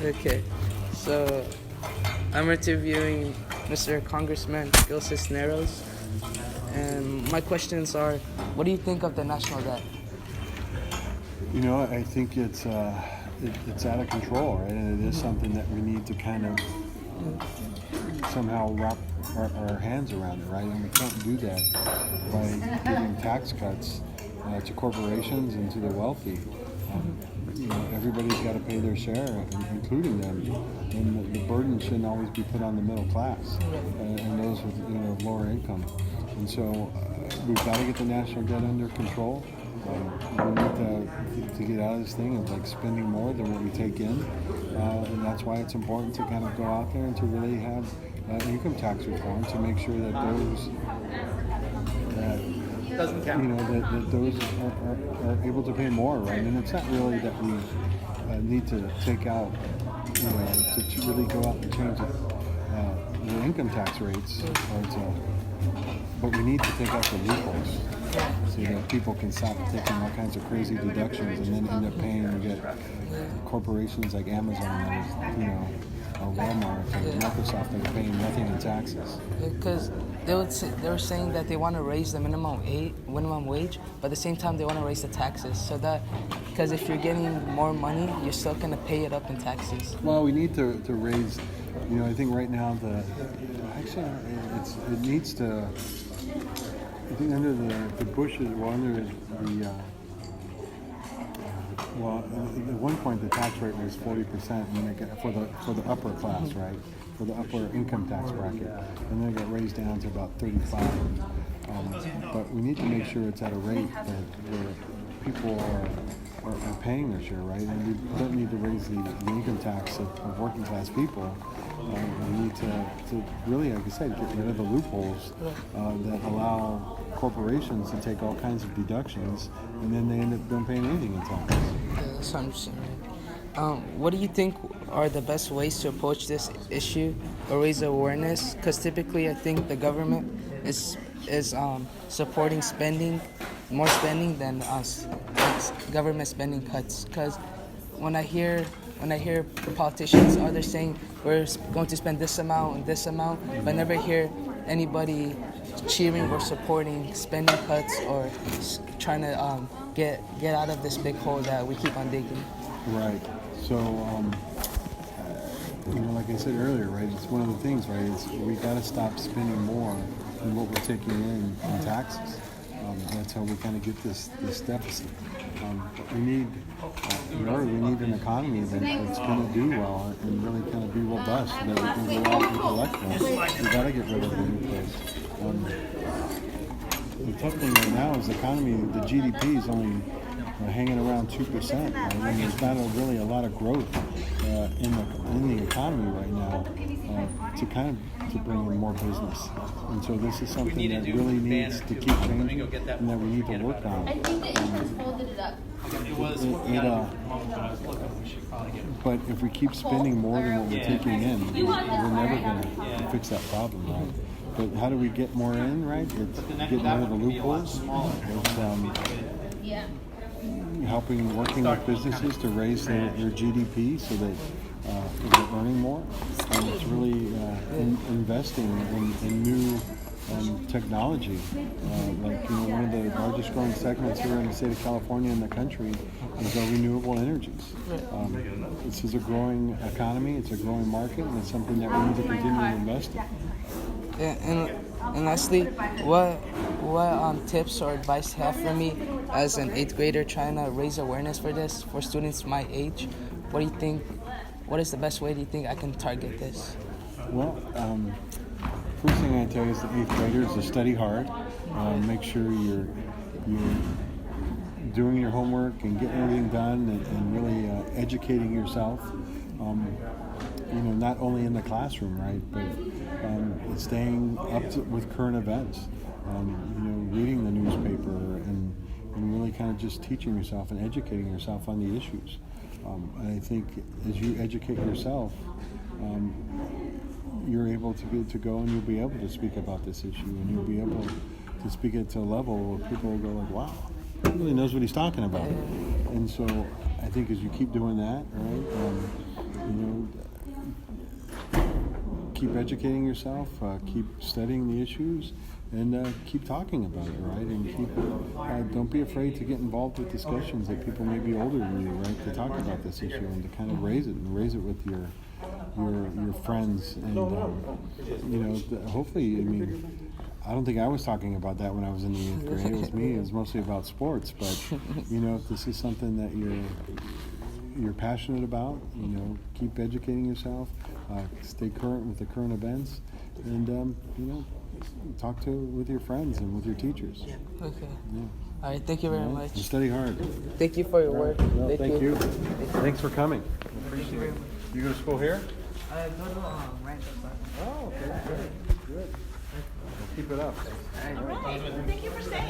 Okay, so I'm interviewing Mr. Congressman Gil Cisneros, and my questions are, what do you think of the national debt? I think it's out of control, right? And it is something that we need to kind of somehow wrap our hands around it, right? And we can't do that by giving tax cuts to corporations and to the wealthy. Everybody's got to pay their share, including them. And the burden shouldn't always be put on the middle class and those with lower income. And so we've got to get the national debt under control. We need to get out of this thing of like spending more than what we take in, and that's why it's important to kind of go out there and to really have income tax reform to make sure that those Doesn't count. that those are able to pay more, right? And it's not really that we need to take out, to really go out and change the income tax rates, but we need to take out the loopholes so that people can stop taking all kinds of crazy deductions and then end up paying to get corporations like Amazon and or Walmart and Microsoft that are paying nothing in taxes. Because they were saying that they want to raise the minimum wage, but at the same time they want to raise the taxes. So that, because if you're getting more money, you're still going to pay it up in taxes. Well, we need to raise. I think right now it needs to. I think under the Bushes, at one point the tax rate was 40%, for the upper class, right? For the upper income tax bracket, and then it got raised down to about 35. But we need to make sure it's at a rate where people are paying their share, right? And we don't need to raise the income tax of working class people. We need to really, like I said, get rid of the loopholes that allow corporations to take all kinds of deductions, and then they end up don't paying anything in tax. That's what I'm saying. What do you think are the best ways to approach this issue or raise awareness? Because typically, I think the government is supporting more spending than us. It's government spending cuts. Because when I hear politicians, they're saying we're going to spend this amount and this amount, but I never hear anybody cheering or supporting spending cuts or trying to get out of this big hole that we keep on digging. Right. So, like I said earlier, right, it's one of the things, right, is we got to stop spending more than what we're taking in taxes. That's how we kind of get this deficit. We need an economy that's going to do well and really kind of be robust so that we can go out and collect more. We got to get rid of the loopholes. The tough thing right now is the economy. The GDP is only hanging around 2%. Right? And there's not really a lot of growth in the economy right now to bring in more business. And so this is something that really needs to keep changing and that we need to work on. But if we keep spending more than what we're taking in, we're never going to fix that problem, right? But how do we get more in, right? It's getting rid of the loopholes. It's working with businesses to raise their GDP so that they're earning more. And it's really investing in new technology. One of the largest growing segments here in the state of California and the country is our renewable energies. This is a growing economy, it's a growing market, and it's something that we need to continue to invest in. And lastly, what tips or advice you have for me as an 8th grader trying to raise awareness for this for students my age? What do you think? What is the best way do you think I can target this? Well, first thing I tell you is the 8th graders to study hard. Make sure you're doing your homework and getting everything done and really educating yourself. Not only in the classroom, right, but staying up with current events. Reading the newspaper and really kind of just teaching yourself and educating yourself on the issues. And I think as you educate yourself, you're able to go and you'll be able to speak about this issue, and you'll be able to speak it to a level where people will go like, wow, he really knows what he's talking about. And so I think as you keep doing that, right, keep educating yourself, keep studying the issues, and keep talking about it, right? And don't be afraid to get involved with discussions that people may be older than you, right? To talk about this issue and to kind of raise it with your friends, and hopefully, I mean, I don't think I was talking about that when I was in the 8th grade. It was me. It was mostly about sports. But if this is something that you're passionate about, keep educating yourself, stay current with the current events, and talk with your friends and with your teachers. Okay. Yeah. All right. Thank you very much. And study hard. Thank you for your work. No, thank you. Thanks for coming. Thank you very much. You go to school here? I go to Rancho Side. Oh, okay. Good. Well, keep it up. All right. Thank you for staying.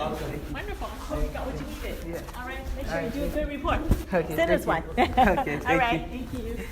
Wonderful. Hope you got what you needed. All right. Make sure you do a good report. Okay, Send us one. thank you. Okay, All thank right. you. Thank you.